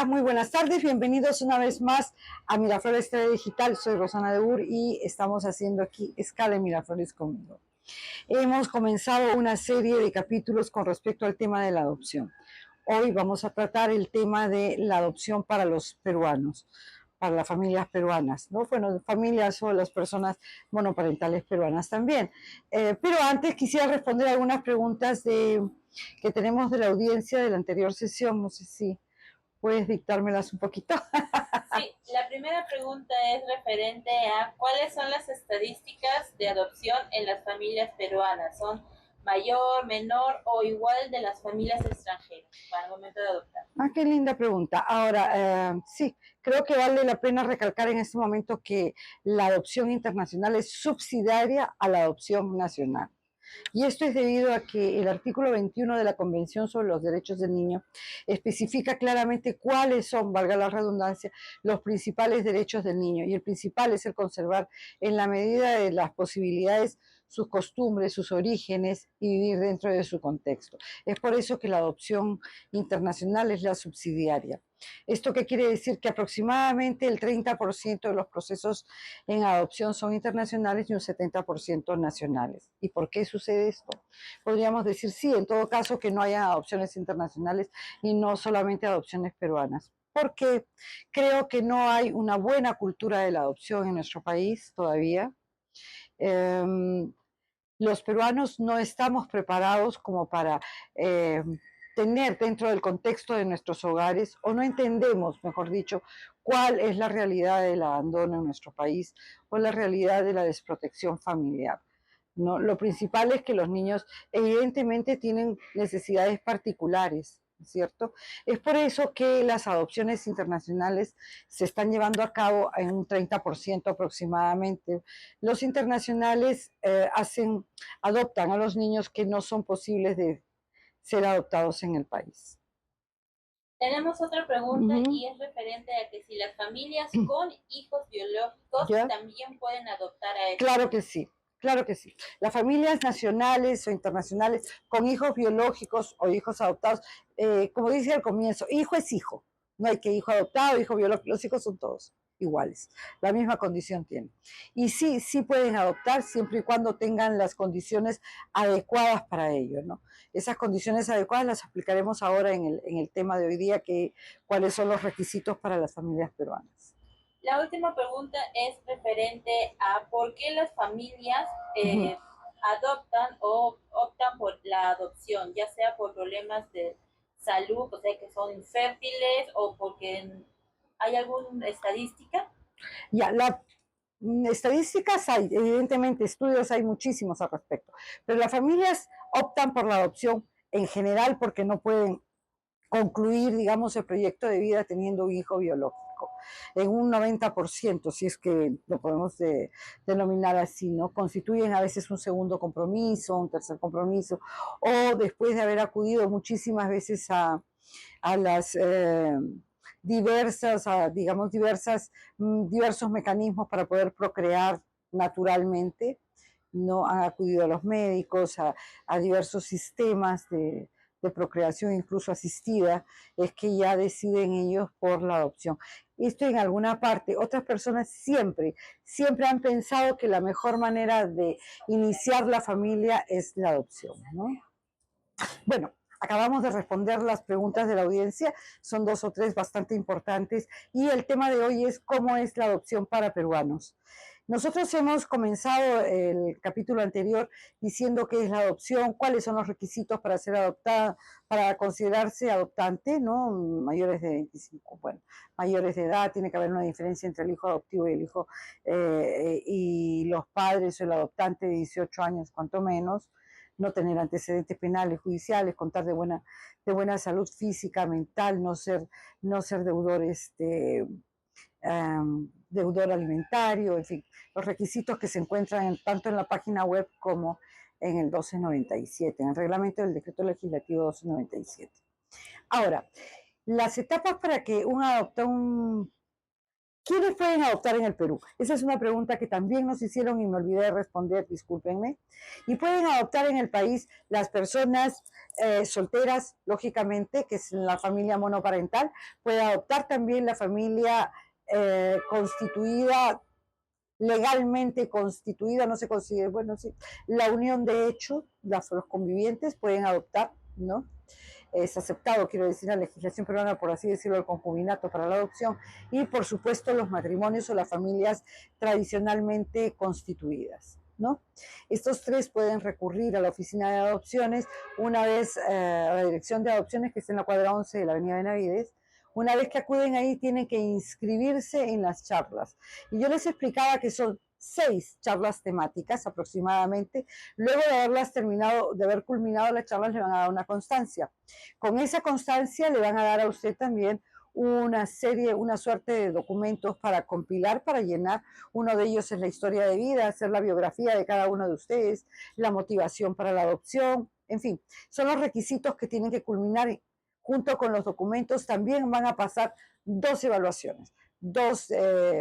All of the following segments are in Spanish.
muy buenas tardes, bienvenidos una vez más a Miraflores TV Digital. Soy Rosana de Ur y estamos haciendo aquí Escala en Miraflores conmigo. Hemos comenzado una serie de capítulos con respecto al tema de la adopción. Hoy vamos a tratar el tema de la adopción para los peruanos, para las familias peruanas, ¿no? Bueno, familias o las personas monoparentales peruanas también. Pero antes quisiera responder algunas preguntas que tenemos de la audiencia de la anterior sesión. No sé si puedes dictármelas un poquito. Sí, la primera pregunta es referente a cuáles son las estadísticas de adopción en las familias peruanas. ¿Son mayor, menor o igual de las familias extranjeras para el momento de adoptar? Ah, qué linda pregunta. Ahora, sí, creo que vale la pena recalcar en este momento que la adopción internacional es subsidiaria a la adopción nacional. Y esto es debido a que el artículo 21 de la Convención sobre los Derechos del Niño especifica claramente cuáles son, valga la redundancia, los principales derechos del niño. Y el principal es el conservar en la medida de las posibilidades sus costumbres, sus orígenes y vivir dentro de su contexto. Es por eso que la adopción internacional es la subsidiaria. ¿Esto qué quiere decir? Que aproximadamente el 30% de los procesos en adopción son internacionales y un 70% nacionales. ¿Y por qué sucede esto? Podríamos decir sí, en todo caso, que no haya adopciones internacionales y no solamente adopciones peruanas. Porque creo que no hay una buena cultura de la adopción en nuestro país todavía. Los peruanos no estamos preparados como para tener dentro del contexto de nuestros hogares, o no entendemos, mejor dicho, cuál es la realidad del abandono en nuestro país o la realidad de la desprotección familiar. No, lo principal es que los niños evidentemente tienen necesidades particulares, ¿cierto? Es por eso que las adopciones internacionales se están llevando a cabo en un 30% aproximadamente. Los internacionales adoptan a los niños que no son posibles de ser adoptados en el país. Tenemos otra pregunta Ujú. y es referente a que si las familias con hijos biológicos ¿Ya? también pueden adoptar a estos. Claro que sí, claro que sí. Las familias nacionales o internacionales con hijos biológicos o hijos adoptados, como dice al comienzo, hijo es hijo. No hay que hijo adoptado, hijo biológico, los hijos son todos iguales, la misma condición tienen. Y sí, sí pueden adoptar siempre y cuando tengan las condiciones adecuadas para ello, ¿no? Esas condiciones adecuadas las explicaremos ahora en el tema de hoy día, que cuáles son los requisitos para las familias peruanas. La última pregunta es referente a por qué las familias Uh -huh. adoptan o optan por la adopción, ya sea por problemas de salud, o sea que son infértiles o porque hay alguna estadística. Ya, estadísticas hay, evidentemente, estudios hay muchísimos al respecto, pero las familias optan por la adopción en general porque no pueden concluir, digamos, el proyecto de vida teniendo un hijo biológico. En un 90%, si es que lo podemos denominar así, ¿no? Constituyen a veces un segundo compromiso, un tercer compromiso, o después de haber acudido muchísimas veces a las digamos, diversos mecanismos para poder procrear naturalmente, no han acudido a los médicos, a diversos sistemas de procreación, incluso asistida, es que ya deciden ellos por la adopción. Esto en alguna parte, otras personas siempre han pensado que la mejor manera de iniciar la familia es la adopción, ¿no? Bueno, acabamos de responder las preguntas de la audiencia, son dos o tres bastante importantes, y el tema de hoy es cómo es la adopción para peruanos. Nosotros hemos comenzado el capítulo anterior diciendo qué es la adopción, cuáles son los requisitos para ser adoptada, para considerarse adoptante, ¿no? Mayores de 25, bueno, mayores de edad, tiene que haber una diferencia entre el hijo adoptivo y el hijo y los padres o el adoptante de 18 años, cuanto menos, no tener antecedentes penales, judiciales, contar de buena salud física, mental, no ser deudor, deudor alimentario, en fin, los requisitos que se encuentran tanto en la página web como en el 1297, en el reglamento del decreto legislativo 1297. Ahora, las etapas para que un ¿Quiénes pueden adoptar en el Perú? Esa es una pregunta que también nos hicieron y me olvidé de responder, discúlpenme. Y pueden adoptar en el país las personas solteras, lógicamente, que es la familia monoparental. Puede adoptar también la familia constituida, legalmente constituida, no se considera, bueno, sí, la unión de hecho, los convivientes pueden adoptar, ¿no? Es aceptado, quiero decir, la legislación peruana, por así decirlo, el concubinato para la adopción, y por supuesto los matrimonios o las familias tradicionalmente constituidas, ¿no? Estos tres pueden recurrir a la oficina de adopciones una vez a la dirección de adopciones que está en la cuadra 11 de la avenida Benavides. Una vez que acuden ahí tienen que inscribirse en las charlas. Y yo les explicaba que son 6 charlas temáticas aproximadamente. Luego de haberlas terminado, de haber culminado las charlas, le van a dar una constancia. Con esa constancia le van a dar a usted también una serie, una suerte de documentos para compilar, para llenar. Uno de ellos es la historia de vida, hacer la biografía de cada uno de ustedes, la motivación para la adopción, en fin, son los requisitos que tienen que culminar. Junto con los documentos también van a pasar 2 evaluaciones, 2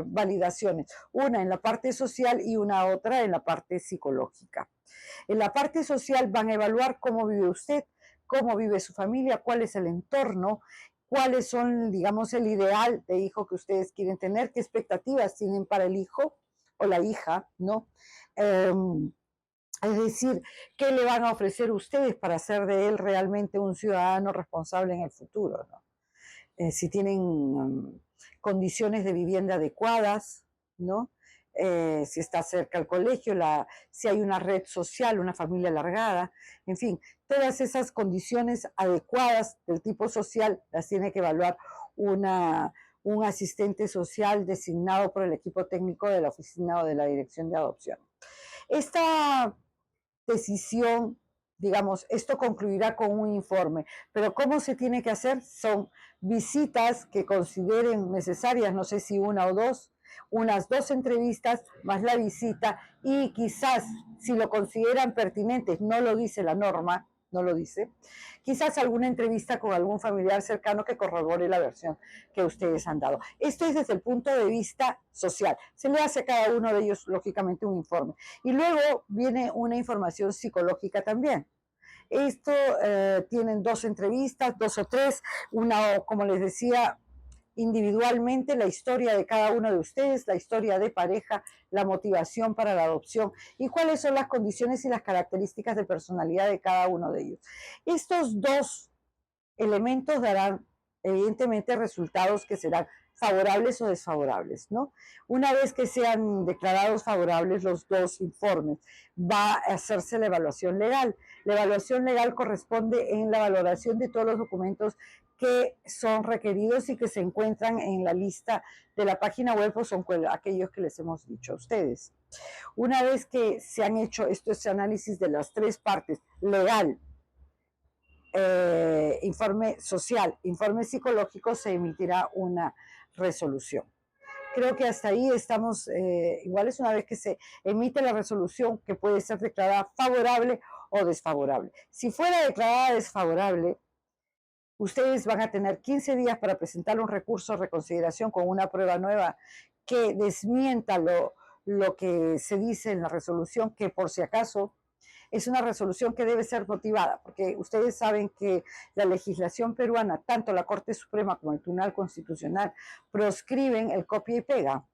validaciones, una en la parte social y una otra en la parte psicológica. En la parte social van a evaluar cómo vive usted, cómo vive su familia, cuál es el entorno, cuáles son, digamos, el ideal de hijo que ustedes quieren tener, qué expectativas tienen para el hijo o la hija, ¿no? Es decir, qué le van a ofrecer ustedes para hacer de él realmente un ciudadano responsable en el futuro, ¿no? Si tienen condiciones de vivienda adecuadas, ¿no? Si está cerca al colegio, si hay una red social, una familia alargada, en fin, todas esas condiciones adecuadas del tipo social las tiene que evaluar un asistente social designado por el equipo técnico de la oficina o de la dirección de adopción. Esta decisión, digamos, esto concluirá con un informe, pero ¿cómo se tiene que hacer? Son visitas que consideren necesarias, no sé si una o dos, unas 2 entrevistas más la visita, y quizás si lo consideran pertinentes, no lo dice la norma, no lo dice, quizás alguna entrevista con algún familiar cercano que corrobore la versión que ustedes han dado. Esto es desde el punto de vista social. Se le hace a cada uno de ellos, lógicamente, un informe. Y luego viene una información psicológica también. Esto tienen 2 entrevistas, 2 o 3, una, como les decía, individualmente, la historia de cada uno de ustedes, la historia de pareja, la motivación para la adopción y cuáles son las condiciones y las características de personalidad de cada uno de ellos. Estos 2 elementos darán evidentemente resultados que serán favorables o desfavorables, ¿no? Una vez que sean declarados favorables los 2 informes, va a hacerse la evaluación legal. La evaluación legal corresponde en la valoración de todos los documentos que son requeridos y que se encuentran en la lista de la página web, o son aquellos que les hemos dicho a ustedes. Una vez que se han hecho este análisis de las 3 partes, legal, informe social, informe psicológico, se emitirá una resolución. Creo que hasta ahí estamos iguales. Una vez que se emite la resolución, que puede ser declarada favorable o desfavorable. Si fuera declarada desfavorable, ustedes van a tener 15 días para presentar un recurso de reconsideración con una prueba nueva que desmienta lo que se dice en la resolución, que por si acaso es una resolución que debe ser motivada, porque ustedes saben que la legislación peruana, tanto la Corte Suprema como el Tribunal Constitucional, proscriben el copia y pega.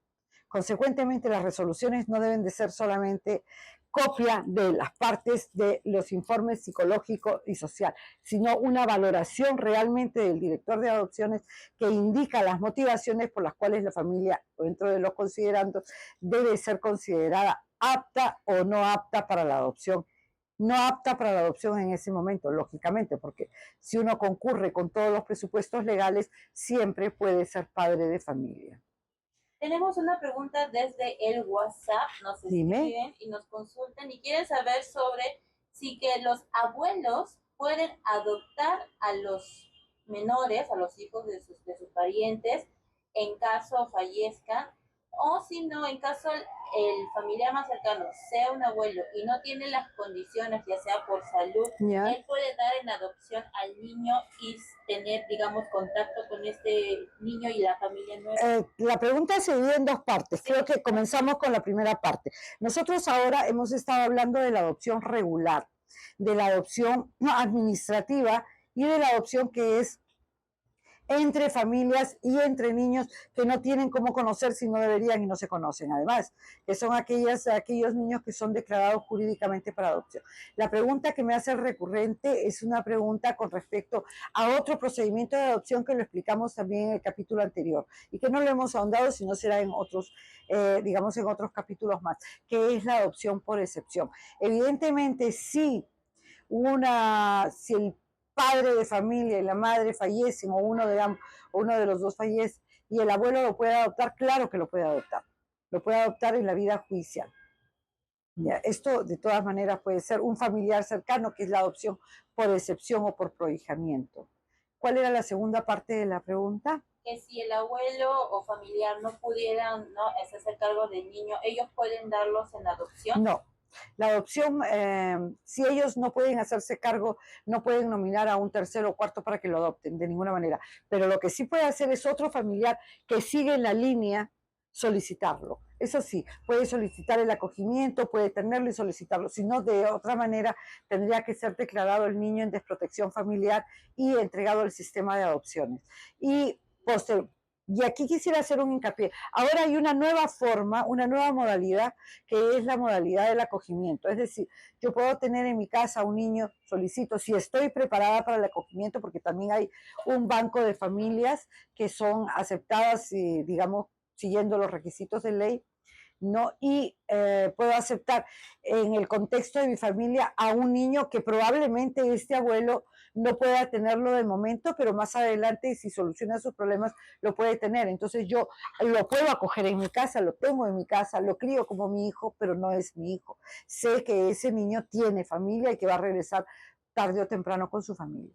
Consecuentemente, las resoluciones no deben de ser solamente copia de las partes de los informes psicológico y social, sino una valoración realmente del director de adopciones que indica las motivaciones por las cuales la familia, dentro de los considerandos, debe ser considerada apta o no apta para la adopción. No apta para la adopción en ese momento, lógicamente, porque si uno concurre con todos los presupuestos legales, siempre puede ser padre de familia. Tenemos una pregunta desde el WhatsApp, nos escriben y nos consultan y quieren saber sobre si que los abuelos pueden adoptar a los menores, a los hijos de sus parientes, en caso fallezcan, O si no, en caso el familiar más cercano sea un abuelo y no tiene las condiciones, ya sea por salud, ¿Ya? él puede dar en adopción al niño y tener, digamos, contacto con este niño y la familia nueva. La pregunta se divide en dos partes. Sí, Creo que comenzamos con la primera parte. Nosotros ahora hemos estado hablando de la adopción regular, de la adopción administrativa y de la adopción que es entre familias y entre niños que no tienen cómo conocer si no deberían y no se conocen. Además, que son aquellos niños que son declarados jurídicamente para adopción. La pregunta que me hace recurrente es una pregunta con respecto a otro procedimiento de adopción que lo explicamos también en el capítulo anterior y que no lo hemos ahondado, sino será en otros, digamos, en otros capítulos más, que es la adopción por excepción. Evidentemente, si el padre de familia y la madre fallecen, o uno de los dos fallece, y el abuelo lo puede adoptar, claro que lo puede adoptar. Lo puede adoptar en la vida judicial. Ya, esto de todas maneras puede ser un familiar cercano, que es la adopción por excepción o por prohijamiento. ¿Cuál era la segunda parte de la pregunta? que si el abuelo o familiar no pudieran no hacerse cargo del niño, ellos pueden darlos en adopción. No, la adopción, si ellos no pueden hacerse cargo, no pueden nominar a un tercero o cuarto para que lo adopten de ninguna manera. Pero lo que sí puede hacer es otro familiar que sigue en la línea solicitarlo. Eso sí, puede solicitar el acogimiento, puede tenerlo y solicitarlo. Si no, de otra manera, tendría que ser declarado el niño en desprotección familiar y entregado al sistema de adopciones. Y y aquí quisiera hacer un hincapié. Ahora hay una nueva forma, una nueva modalidad, que es la modalidad del acogimiento. Es decir, yo puedo tener en mi casa un niño, solicito, si estoy preparada para el acogimiento, porque también hay un banco de familias que son aceptadas, digamos, siguiendo los requisitos de ley, ¿no? Y puedo aceptar en el contexto de mi familia a un niño que probablemente este abuelo no pueda tenerlo de momento, pero más adelante, si soluciona sus problemas, lo puede tener. Entonces yo lo puedo acoger en mi casa, lo tengo en mi casa, lo crío como mi hijo, pero no es mi hijo. Sé que ese niño tiene familia y que va a regresar tarde o temprano con su familia.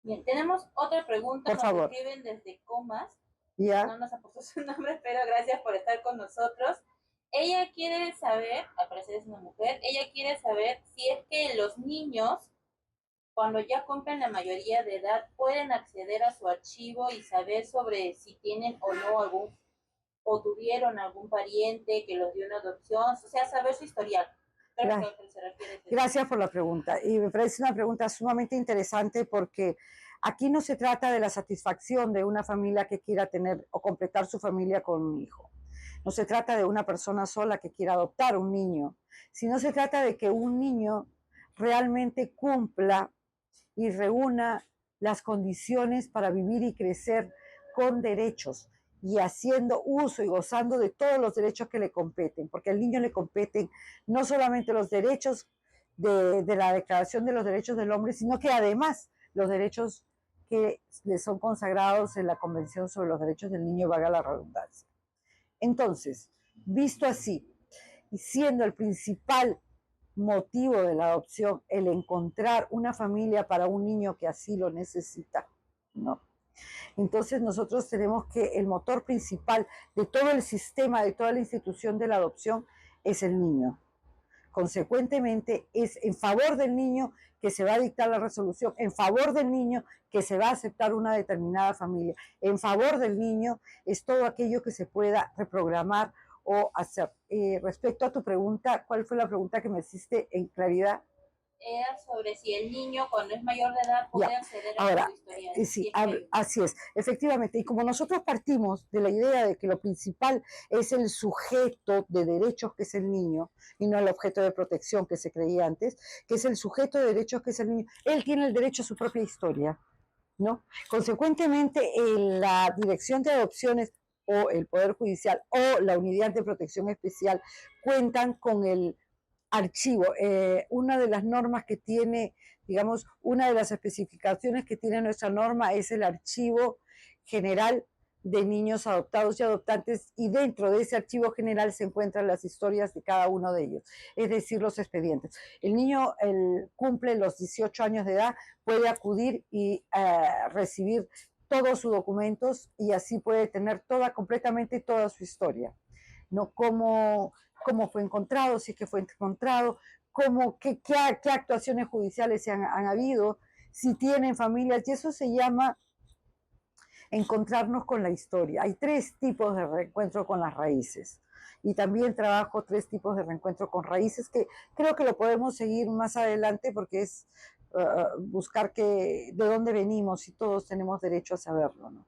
Bien, tenemos otra pregunta, Por nos favor. escriben desde Comas, ¿Ya? no nos ha puesto su nombre, pero gracias por estar con nosotros. Ella quiere saber, al parecer es una mujer, ella quiere saber si es que los niños, cuando ya cumplen la mayoría de edad, pueden acceder a su archivo y saber sobre si tienen o no algún, o tuvieron algún pariente que los dio en adopción, o sea, saber su historial. Creo que Gracias. a lo que se refiere es eso. Gracias por la pregunta. Y me parece una pregunta sumamente interesante porque aquí no se trata de la satisfacción de una familia que quiera tener o completar su familia con un hijo. No se trata de una persona sola que quiera adoptar un niño, sino se trata de que un niño realmente cumpla y reúna las condiciones para vivir y crecer con derechos y haciendo uso y gozando de todos los derechos que le competen, porque al niño le competen no solamente los derechos de la Declaración de los Derechos del Hombre, sino que además los derechos que le son consagrados en la Convención sobre los Derechos del Niño, valga la redundancia. Entonces, visto así, y siendo el principal motivo de la adopción el encontrar una familia para un niño que así lo necesita, ¿no? Entonces nosotros tenemos que el motor principal de todo el sistema, de toda la institución de la adopción es el niño. Consecuentemente, es en favor del niño que se va a dictar la resolución, en favor del niño que se va a aceptar una determinada familia, en favor del niño es todo aquello que se pueda reprogramar o hacer. Respecto a tu pregunta, ¿cuál fue la pregunta que me hiciste en claridad? Era sobre si el niño cuando es mayor de edad Ya, puede acceder a su ahora, historial. sí, Si es que así es, efectivamente. Y como nosotros partimos de la idea de que lo principal es el sujeto de derechos que es el niño y no el objeto de protección que se creía antes, que es el sujeto de derechos que es el niño, él tiene el derecho a su propia historia, ¿no? Consecuentemente, la Dirección de Adopciones o el Poder Judicial o la Unidad de Protección Especial cuentan con el archivo. Una de las normas que tiene, digamos, una de las especificaciones que tiene nuestra norma es el archivo general de niños adoptados y adoptantes, y dentro de ese archivo general se encuentran las historias de cada uno de ellos, es decir, los expedientes. El niño cumple los 18 años de edad, puede acudir y recibir todos sus documentos y así puede tener completamente toda su historia, ¿no? Cómo fue encontrado, si es que fue encontrado, qué actuaciones judiciales han habido, si tienen familias, y eso se llama encontrarnos con la historia. Hay 3 tipos de reencuentro con las raíces. Y también trabajo 3 tipos de reencuentro con raíces que creo que lo podemos seguir más adelante porque es buscar de dónde venimos y todos tenemos derecho a saberlo, ¿no?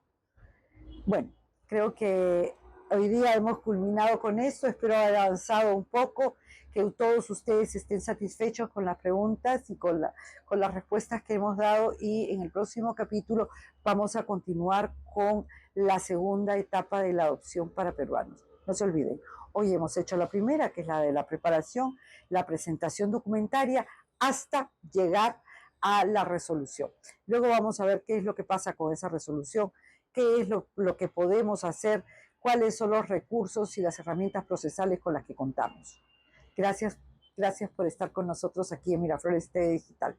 Bueno, creo que hoy día hemos culminado con esto, espero haber avanzado un poco, que todos ustedes estén satisfechos con las preguntas y con las respuestas que hemos dado y en el próximo capítulo vamos a continuar con la segunda etapa de la adopción para peruanos. No se olviden, hoy hemos hecho la primera, que es la de la preparación, la presentación documentaria, hasta llegar a la resolución. Luego vamos a ver qué es lo que pasa con esa resolución, qué es lo que podemos hacer, cuáles son los recursos y las herramientas procesales con las que contamos. Gracias, gracias por estar con nosotros aquí en Miraflores TV Digital.